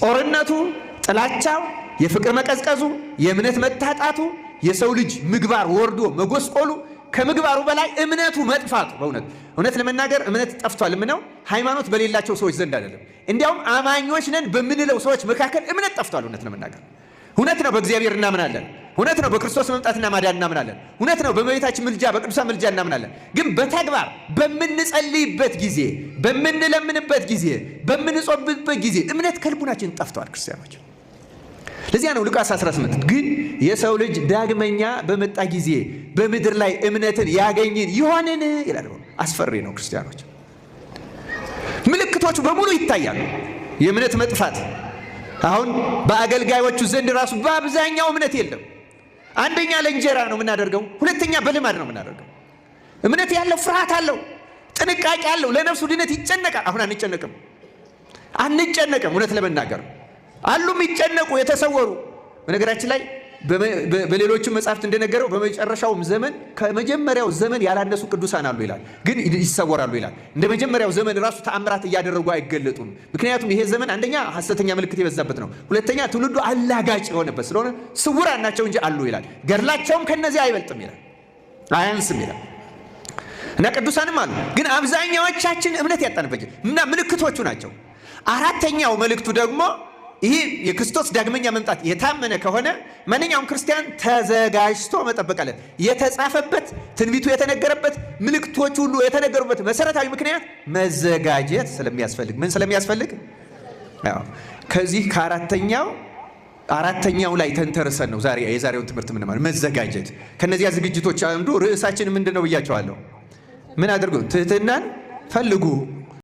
ጦርነቱ፣ ጥላቻው፣ የፍቅር መቀዝቀዙ፣ የእምነት መታጣቱ፣ የሰው ልጅ ምግባር ወርዶ መጎስቆሉ፣ ከምግባሩ በላይ እምነቱ መጥፋቱ። እውነት ለመናገር እምነት ጠፍቷል። ምነው ሃይማኖት በሌላቸው ሰዎች ዘንድ አይደለም፣ እንዲያውም አማኞች ነን በምንለው ሰዎች መካከል እምነት ጠፍቷል። እውነት ለመናገር እውነት ነው፣ በእግዚአብሔር እናምናለን። እውነት ነው፣ በክርስቶስ መምጣትና ማዳን እናምናለን። እውነት ነው፣ በእመቤታችን ምልጃ፣ በቅዱሳን ምልጃ እናምናለን። ግን በተግባር በምንጸልይበት ጊዜ፣ በምንለምንበት ጊዜ፣ በምንጾምበት ጊዜ እምነት ከልቡናችን ጠፍቷል ክርስቲያኖች። ለዚያ ነው ሉቃስ 18 ግን የሰው ልጅ ዳግመኛ በመጣ ጊዜ በምድር ላይ እምነትን ያገኝን ይሆንን ይላል። አስፈሪ ነው ክርስቲያኖች። ምልክቶቹ በሙሉ ይታያሉ። የእምነት መጥፋት አሁን በአገልጋዮቹ ዘንድ ራሱ በአብዛኛው እምነት የለም። አንደኛ ለእንጀራ ነው የምናደርገው፣ ሁለተኛ በልማድ ነው የምናደርገው። እምነት ያለው ፍርሃት አለው፣ ጥንቃቄ አለው፣ ለነፍሱ ድነት ይጨነቃል። አሁን አንጨነቅም። እውነት ለመናገር አሉ የሚጨነቁ የተሰወሩ። በነገራችን ላይ በሌሎችም መጻሕፍት እንደነገረው በመጨረሻው ዘመን ከመጀመሪያው ዘመን ያላነሱ ቅዱሳን አሉ ይላል፣ ግን ይሰወራሉ ይላል። እንደ መጀመሪያው ዘመን ራሱ ተአምራት እያደረጉ አይገለጡም። ምክንያቱም ይሄ ዘመን አንደኛ ሐሰተኛ ምልክት የበዛበት ነው፣ ሁለተኛ ትውልዱ አላጋጭ የሆነበት ስለሆነ ስውራን ናቸው እንጂ አሉ ይላል። ገድላቸውም ከነዚህ አይበልጥም ይላል፣ አያንስም ይላል። እና ቅዱሳንም አሉ፣ ግን አብዛኛዎቻችን እምነት ያጣንበት እና ምልክቶቹ ናቸው። አራተኛው መልእክቱ ደግሞ ይሄ የክርስቶስ ዳግመኛ መምጣት የታመነ ከሆነ ማንኛውም ክርስቲያን ተዘጋጅቶ መጠበቅ አለ። የተጻፈበት ትንቢቱ የተነገረበት ምልክቶች ሁሉ የተነገሩበት መሰረታዊ ምክንያት መዘጋጀት ስለሚያስፈልግ። ምን ስለሚያስፈልግ? ከዚህ አራተኛው ላይ ተንተርሰን ነው የዛሬውን ትምህርት ምን ማለት መዘጋጀት። ከነዚያ ዝግጅቶች አንዱ ርዕሳችን ምንድነው ብያቸዋለሁ። ምን አድርጉ? ትህትናን ፈልጉ